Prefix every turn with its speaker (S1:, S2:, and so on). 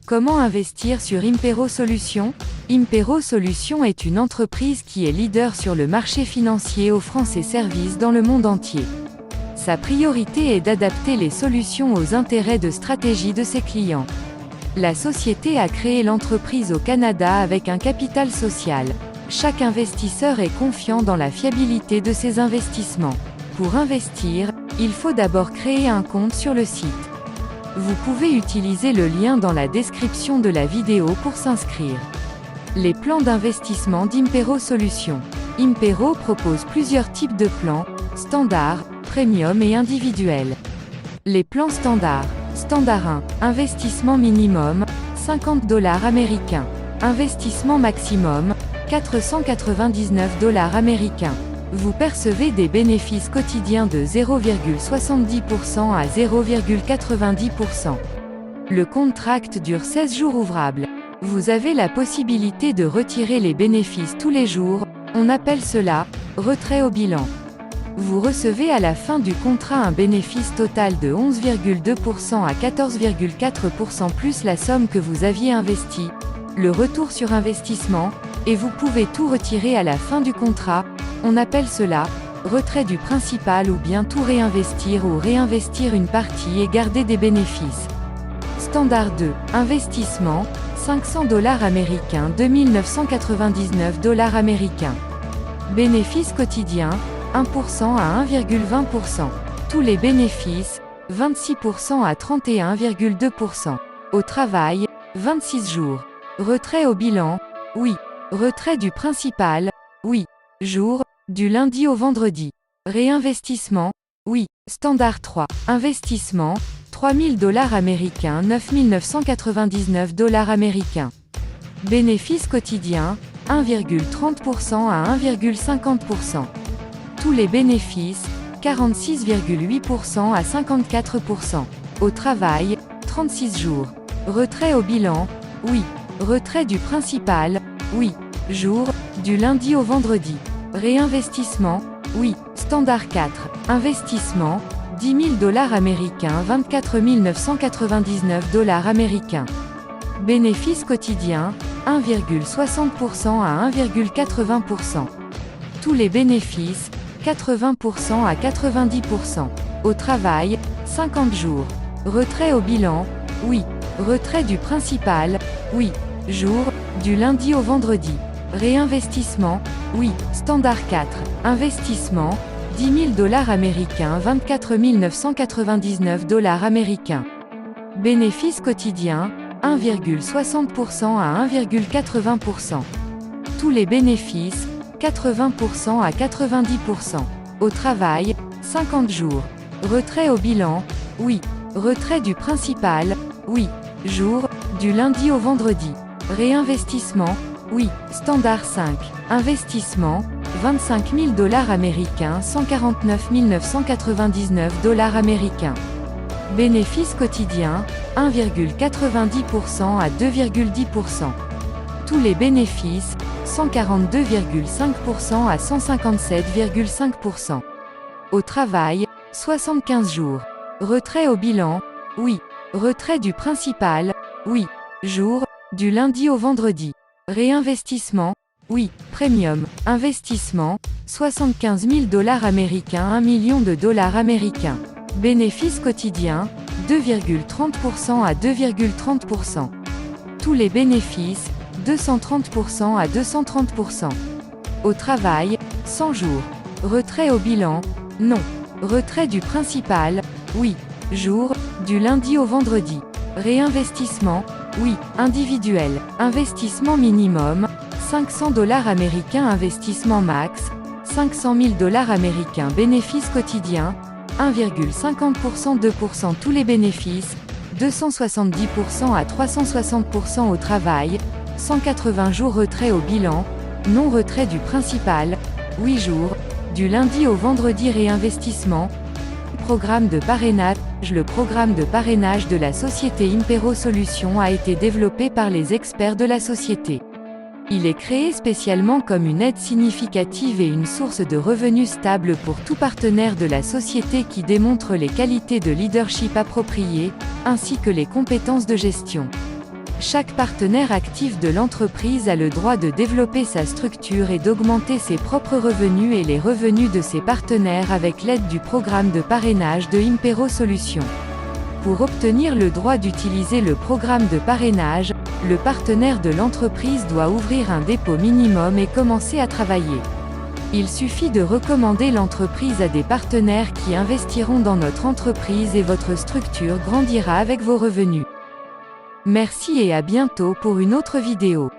S1: Comment investir sur Impero Solutions? Impero Solutions est une entreprise qui est leader sur le marché financier offrant ses services dans le monde entier. Sa priorité est d'adapter les solutions aux intérêts de stratégie de ses clients. La société a créé l'entreprise au Canada avec un capital social. Chaque investisseur est confiant dans la fiabilité de ses investissements. Pour investir, il faut d'abord créer un compte sur le site. Vous pouvez utiliser le lien dans la description de la vidéo pour s'inscrire. Les plans d'investissement d'Impero Solutions. Impero propose plusieurs types de plans, standard, premium et individuel. Les plans standards. Standard 1, investissement minimum, $50 américains. Investissement maximum, $499 américains. Vous percevez des bénéfices quotidiens de 0,70% à 0,90%. Le contract dure 16 jours ouvrables. Vous avez la possibilité de retirer les bénéfices tous les jours, on appelle cela « retrait au bilan ». Vous recevez à la fin du contrat un bénéfice total de 11,2% à 14,4% plus la somme que vous aviez investie, le retour sur investissement, et vous pouvez tout retirer à la fin du contrat, on appelle cela « retrait du principal » ou bien tout réinvestir ou réinvestir une partie et garder des bénéfices. Standard 2, investissement, $500 américains, $2 999 américains. Bénéfices quotidiens, 1% à 1,20%. Tous les bénéfices, 26% à 31,2%. Au travail, 26 jours. Retrait au bilan, oui. Retrait du principal, oui. Jour, du lundi au vendredi. Réinvestissement, oui. Standard 3. Investissement, $3 000 américains, $9 999 américains. Bénéfices quotidiens, 1,30% à 1,50%. Tous les bénéfices, 46,8% à 54%. Au travail, 36 jours. Retrait au bilan, oui. Retrait du principal, oui. Jour, du lundi au vendredi. Réinvestissement, oui. Standard 4. Investissement, $10 000 américains, $24 999 américains. Bénéfices quotidiens, 1,60% à 1,80%. Tous les bénéfices, 80% à 90%. Au travail, 50 jours. Retrait au bilan, oui. Retrait du principal, oui. Jour, du lundi au vendredi. Réinvestissement, oui. Standard 4. Investissement, $10 000 américains, $24 999 américains. Bénéfices quotidiens, 1,60% à 1,80%. Tous les bénéfices, 80% à 90%. Au travail, 50 jours. Retrait au bilan, oui. Retrait du principal, oui. Jour, du lundi au vendredi. Réinvestissement, oui. Standard 5. Investissement, $25 000 américains, $149 999 américains. Bénéfices quotidiens, 1,90% à 2,10%. Tous les bénéfices, 142,5% à 157,5%. Au travail, 75 jours. Retrait au bilan, oui. Retrait du principal, oui. Jour, du lundi au vendredi. Réinvestissement, oui. Premium. Investissement, $75 000 américains, $1 million américains. Bénéfices quotidiens, 2,30% à 2,30%. Tous les bénéfices, 230% à 230%. Au travail, 100 jours. Retrait au bilan, non. Retrait du principal, oui. Jour, du lundi au vendredi. Réinvestissement, oui. Individuel. Investissement minimum, $500 américains. Investissement max, $500 000 américains. Bénéfices quotidiens, 1,50% 2%. Tous les bénéfices, 270% à 360%. Au travail, 180 jours. Retrait au bilan, non. Retrait du principal, 8 jours, du lundi au vendredi. Réinvestissement. Programme de parrainage. Le programme de parrainage de la société Impero Solutions a été développé par les experts de la société. Il est créé spécialement comme une aide significative et une source de revenus stable pour tout partenaire de la société qui démontre les qualités de leadership appropriées, ainsi que les compétences de gestion. Chaque partenaire actif de l'entreprise a le droit de développer sa structure et d'augmenter ses propres revenus et les revenus de ses partenaires avec l'aide du programme de parrainage de Impero Solutions. Pour obtenir le droit d'utiliser le programme de parrainage, le partenaire de l'entreprise doit ouvrir un dépôt minimum et commencer à travailler. Il suffit de recommander l'entreprise à des partenaires qui investiront dans notre entreprise et votre structure grandira avec vos revenus. Merci et à bientôt pour une autre vidéo.